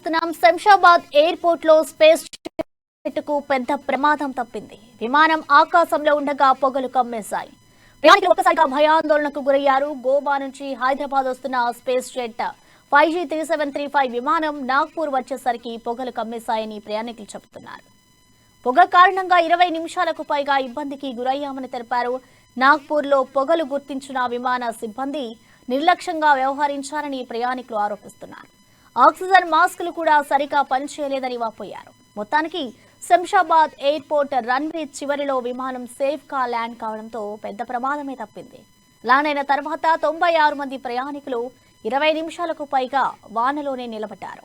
చూస్తున్నాం. శంషాబాద్ ఎయిర్పోర్ట్ లో space jet కు పెద్ద ప్రమాదం తప్పింది. విమానం ఆకాశంలో ఉండగా పొగలు కమ్మేశాయి. ప్రయాణికులు ఒక్కసారిగా భయాందోళనకు గురయ్యారు. గోవా నుంచి హైదరాబాద్ వస్తున్న స్పేస్ జెట్ 5G3735 విమానం నాగ్పూర్ వచ్చేసరికి పొగలు కమ్మేశాయని ప్రయాణికులు చెబుతున్నారు. పొగ కారణంగా 20 నిమిషాలకు పైగా ఇబ్బందికి గురయ్యామని తెలిపారు. నాగ్పూర్ లో పొగలు గుర్తించిన విమాన సిబ్బంది నిర్లక్ష్యంగా వ్యవహరించారని ప్రయాణికులు ఆరోపిస్తున్నారు. ఆక్సిజన్ మాస్కులు కూడా సరిగా పనిచేయలేదని వాపోయారు. మొత్తానికి శంషాబాద్ ఎయిర్పోర్ట్ రన్వే చివరిలో విమానం సేఫ్ గా ల్యాండ్ కావడంతో పెద్ద ప్రమాదమే తప్పింది. ల్యాండ్ అయిన తర్వాత 96 మంది ప్రయాణికులు 20 నిమిషాలకు పైగా వానలోనే నిలబడ్డారు.